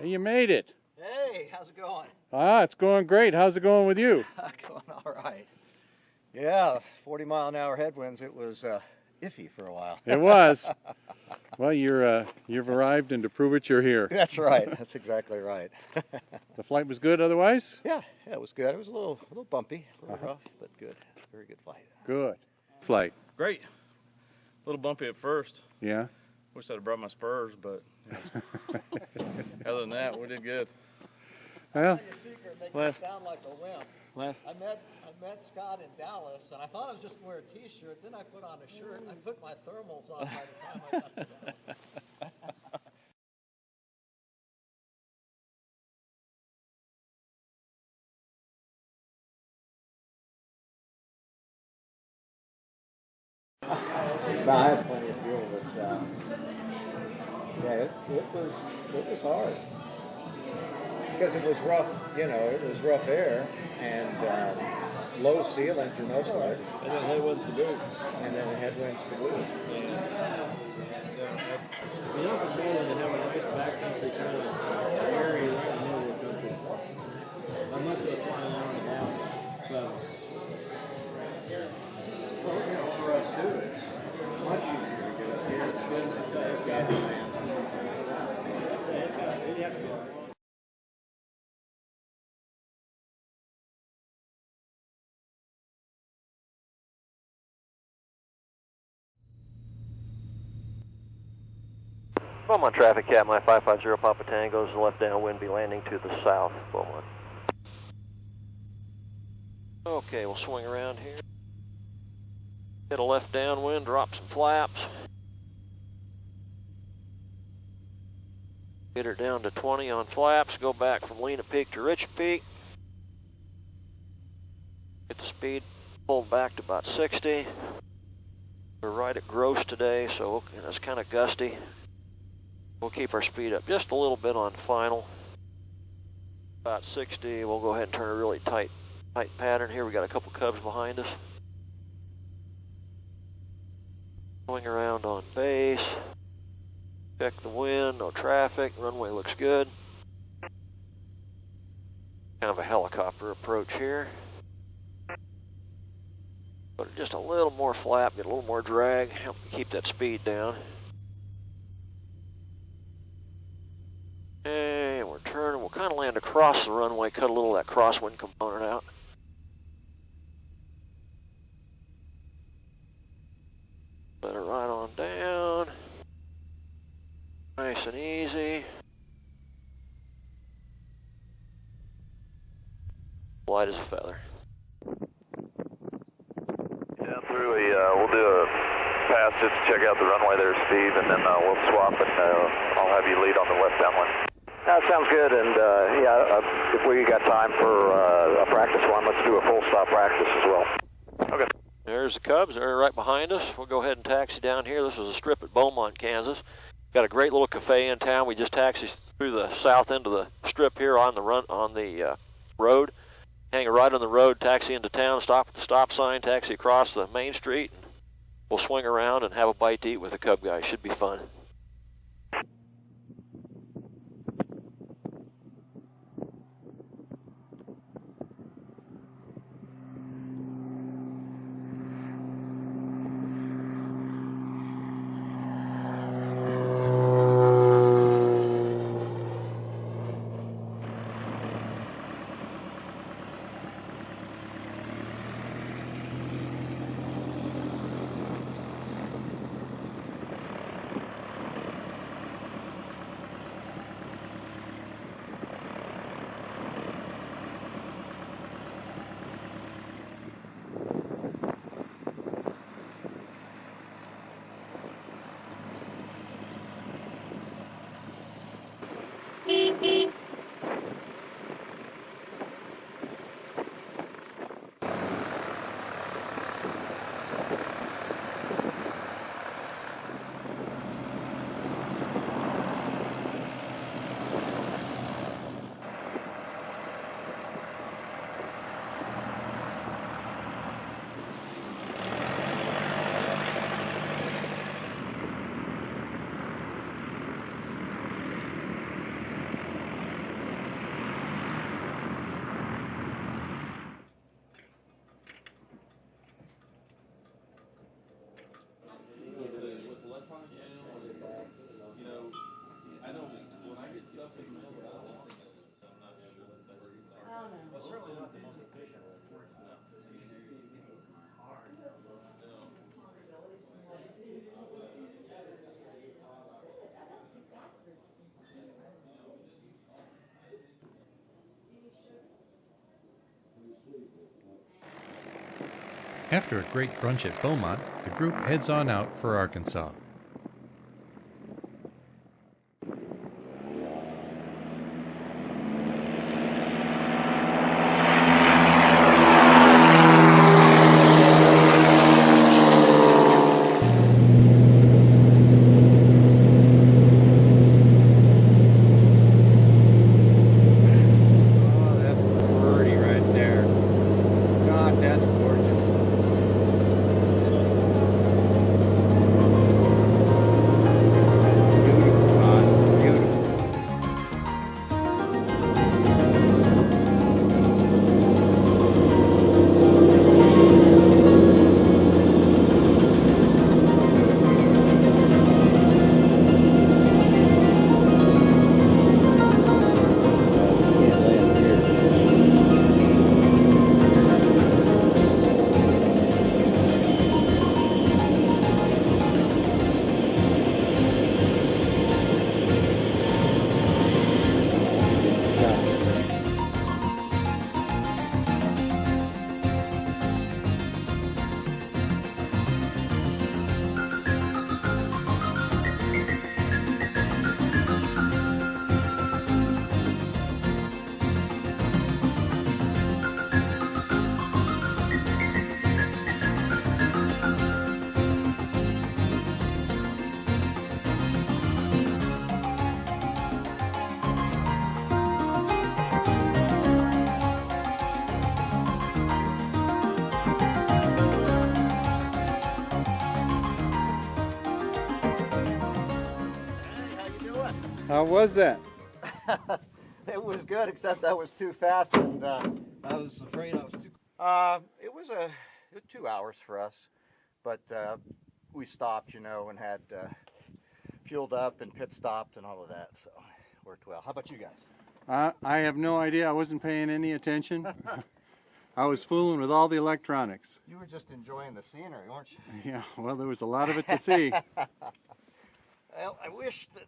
Hey, you made it. Hey, how's it going? It's going great. How's it going with you? Going all right. Yeah, 40-mile-an-hour headwinds. It was iffy for a while. It was. Well, you've arrived, and to prove it, you're here. That's right. That's exactly right. The flight was good otherwise? Yeah, it was good. It was a little bumpy, a little rough, but good. Very good flight. Good. Flight. Great. A little bumpy at first. Yeah? Wish I'd have brought my spurs, but other than that, we did good. Well, Make sound like a wimp. I met Scott in Dallas, and I thought I was just going to wear a T-shirt. Then I put on a shirt, and I put my thermals on by the time I got to Dallas. I have plenty of fuel, but yeah, it was hard because it was rough. You know, it was rough air and low ceiling through most of it, And then headwinds to boot. and then headwinds to boot. You know, it's better to have a nice backcountry kind of area right in the middle of the country. I'm not going to fly around the mountain. So. Well, you know, for us too, it's much easier to get up here than Katmai. Beaumont traffic, Katmai 550 Papa Tango's left downwind, be landing to the south, Beaumont. Okay, we'll swing around here. Hit a left downwind, drop some flaps. Get her down to 20 on flaps, go back from Lena Peak to Richard Peak. Get the speed pulled back to about 60. We're right at gross today, so it's kind of gusty. We'll keep our speed up just a little bit on final. About 60, we'll go ahead and turn a really tight pattern here. We got a couple cubs behind us. Swing around on base. Check the wind, no traffic, runway looks good. Kind of a helicopter approach here. Put just a little more flap, get a little more drag, help me keep that speed down. And we're turning, we'll kind of land across the runway, cut a little of that crosswind component out. Let her right on down. Nice and easy. Light as a feather. Down through we'll do a pass just to check out the runway there, Steve, and then we'll swap and I'll have you lead on the left downwind. That sounds good, and if we got time for a practice one, let's do a full stop practice as well. Okay. There's the Cubs, they're right behind us. We'll go ahead and taxi down here. This was a strip at Beaumont, Kansas. Got a great little cafe in town. We just taxied through the south end of the strip here on the road. Hang right on the road, taxi into town, stop at the stop sign, taxi across the main street. We'll swing around and have a bite to eat with the Cub guys. Should be fun. After a great brunch at Beaumont, the group heads on out for Arkansas. How was that? It was good, except I was too fast, and I was afraid I was too. It was 2 hours for us, but we stopped, and had fueled up and pit stopped and all of that, so it worked well. How about you guys? I have no idea. I wasn't paying any attention. I was fooling with all the electronics. You were just enjoying the scenery, weren't you? Yeah, well, there was a lot of it to see. Well, I wish that.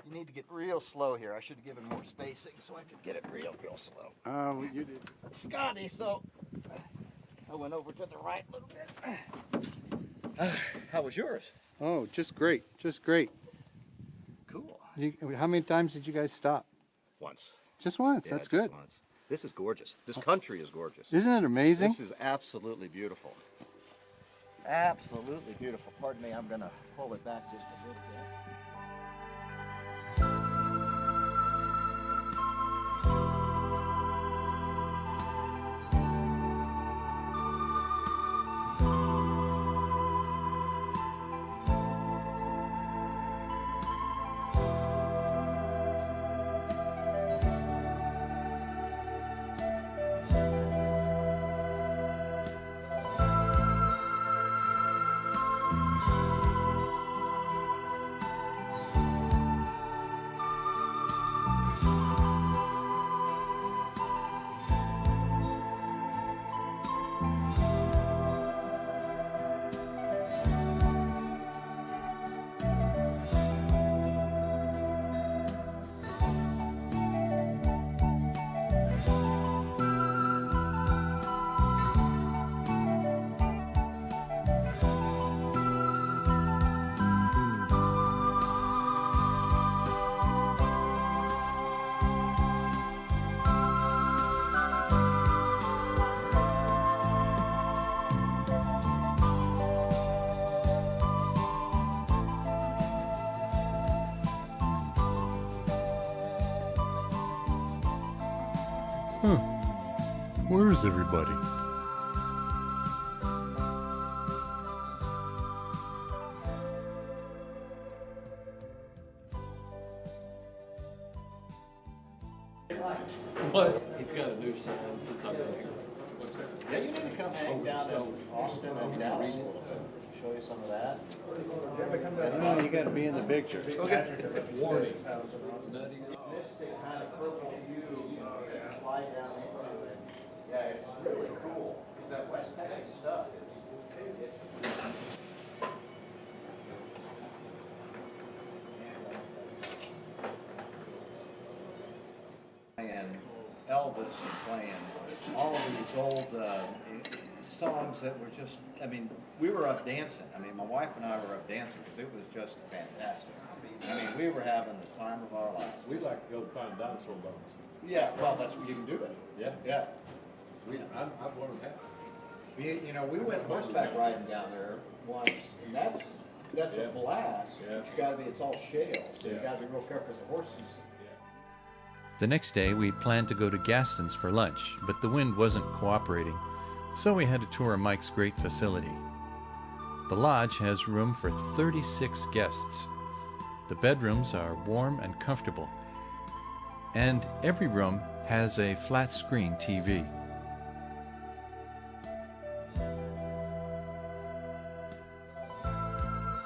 You need to get real slow here. I should have given more spacing so I could get it real slow. Oh, you did. Scotty, so I went over to the right a little bit. How was yours? Oh, just great. Just great. Cool. How many times did you guys stop? Once. Just once. Yeah, That's just good. once. This is gorgeous. This country is gorgeous. Isn't it amazing? This is absolutely beautiful. Absolutely beautiful. Pardon me, I'm going to pull it back just a little bit. Where is everybody? What? He's got a new sign since I've been here. What's that? Yeah, you need to come hang down in Austin and Dallas a little bit. Show you some of that. No, you got to be in the picture. Warning. Mystic kind of purple hue, slide down into it. Yeah, it's really cool. Because that West Texas stuff is. And Elvis playing all of these old songs that were just, I mean, we were up dancing. I mean, my wife and I were up dancing because it was just fantastic. I mean, we were having the time of our lives. We'd like to go find dinosaur bones. Yeah, well, that's what you can do it. Yeah. Yeah. I've wanted that. You know, we went horseback riding down there once, and that's Yeah. a blast. Yeah. But you gotta be, it's all shale, so you Yeah. gotta be real careful because the horses. The next day, we planned to go to Gaston's for lunch, but the wind wasn't cooperating, so we had to tour Mike's great facility. The lodge has room for 36 guests. The bedrooms are warm and comfortable, and every room has a flat-screen TV.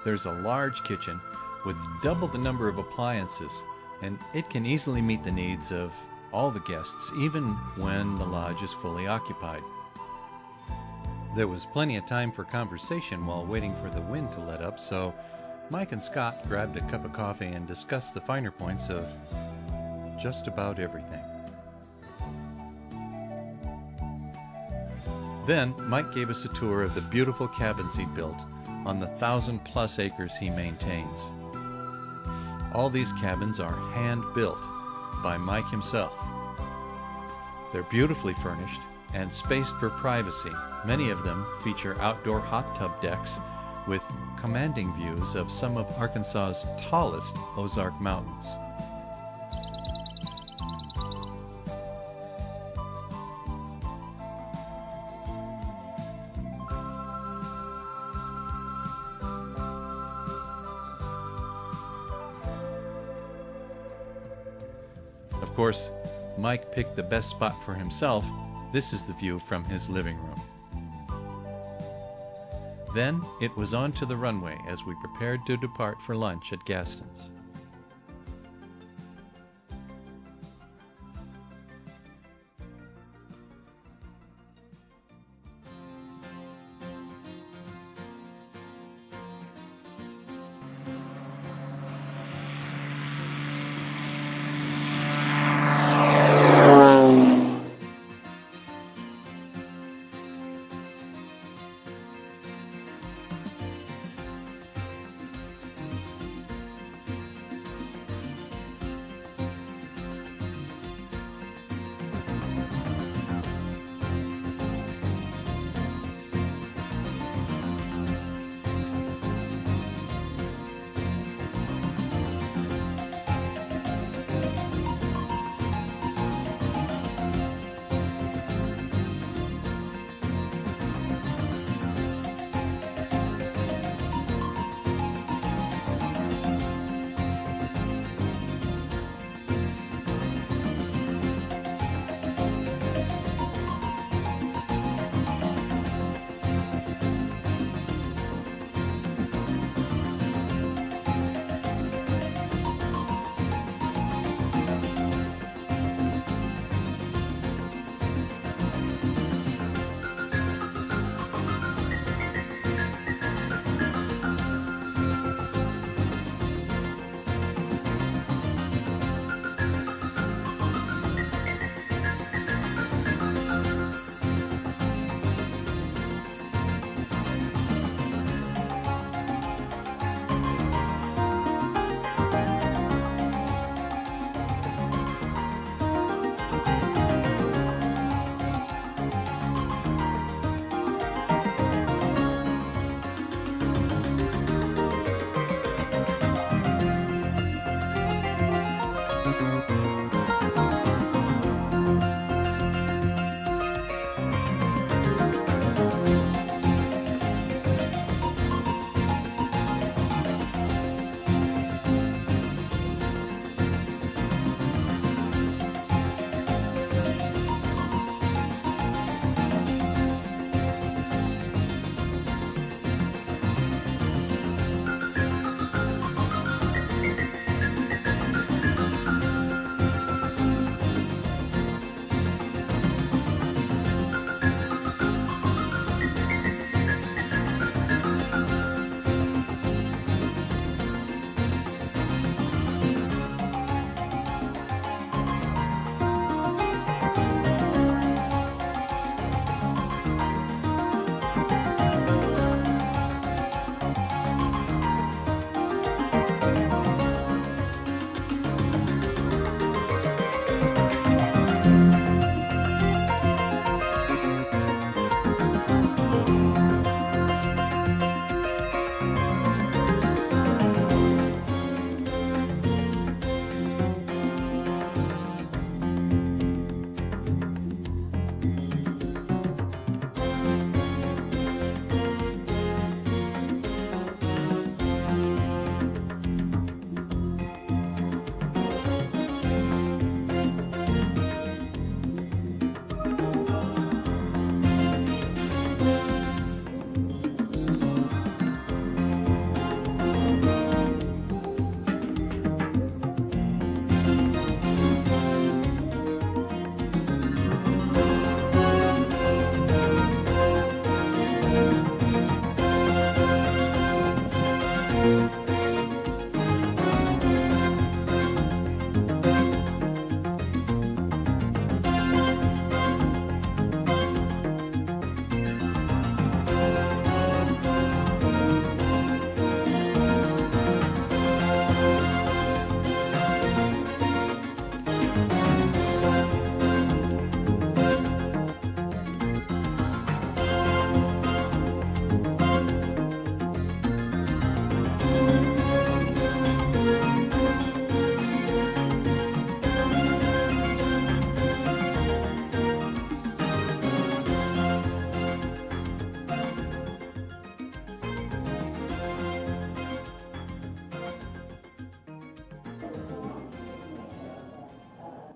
There's a large kitchen with double the number of appliances, and it can easily meet the needs of all the guests, even when the lodge is fully occupied. There was plenty of time for conversation while waiting for the wind to let up, so Mike and Scott grabbed a cup of coffee and discussed the finer points of just about everything. Then Mike gave us a tour of the beautiful cabins he built on the 1,000+ acres he maintains. All these cabins are hand-built by Mike himself. They're beautifully furnished and spaced for privacy. Many of them feature outdoor hot tub decks with commanding views of some of Arkansas's tallest Ozark Mountains. Of course, Mike picked the best spot for himself. This is the view from his living room. Then it was on to the runway as we prepared to depart for lunch at Gaston's.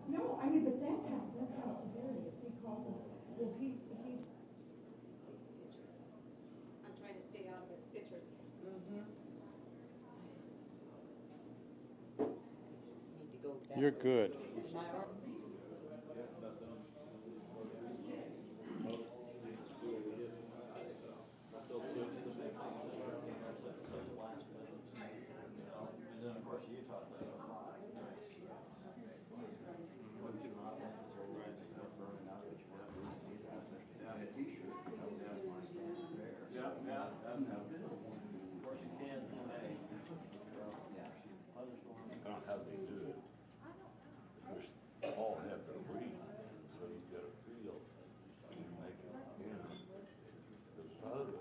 No, I mean, but that's how severe it is. He called him, well, he. I'm trying to stay out of his pictures. Need to go back. You're good. How they do it. They all have their reason, so you get a feel. You make it, the photo.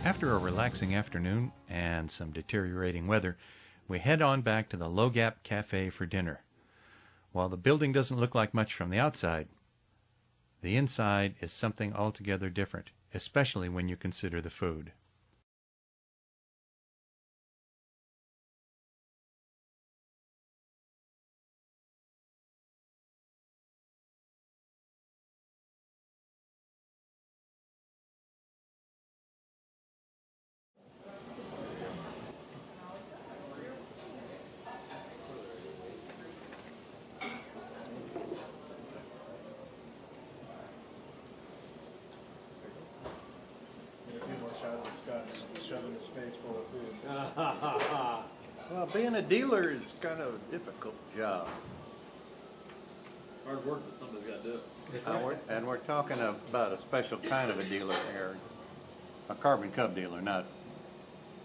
After a relaxing afternoon and some deteriorating weather, we head on back to the Low Gap Cafe for dinner. While the building doesn't look like much from the outside, the inside is something altogether different, especially when you consider the food. Scott's shoving his face full of food. Well, being a dealer is kind of a difficult job. Hard work, but somebody's got to do it. And we're talking about a special kind of a dealer here. A carbon cup dealer, not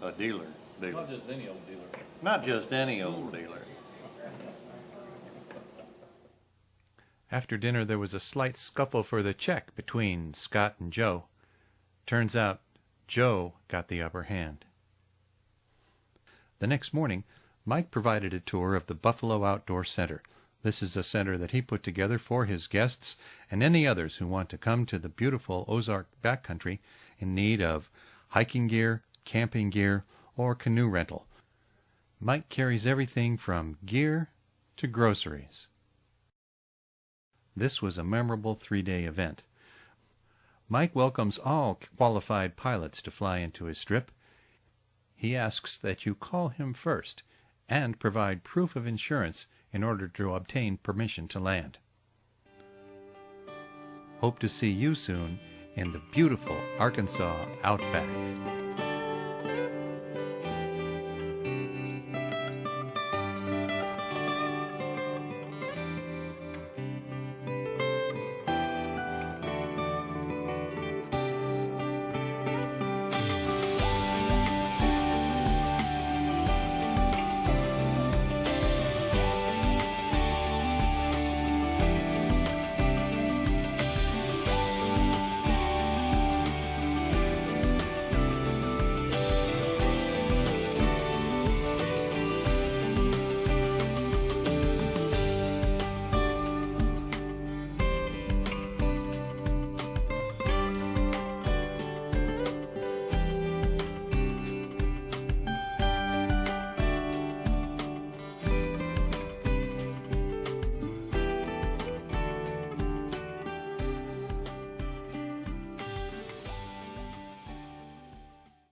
a dealer. Not just any old dealer. Not just any old dealer. After dinner, there was a slight scuffle for the check between Scott and Joe. Turns out, Joe got the upper hand. The next morning, Mike provided a tour of the Buffalo Outdoor Center. This is a center that he put together for his guests and any others who want to come to the beautiful Ozark backcountry in need of hiking gear, camping gear, or canoe rental. Mike carries everything from gear to groceries. This was a memorable 3-day event. Mike welcomes all qualified pilots to fly into his strip. He asks that you call him first and provide proof of insurance in order to obtain permission to land. Hope to see you soon in the beautiful Arkansas Outback.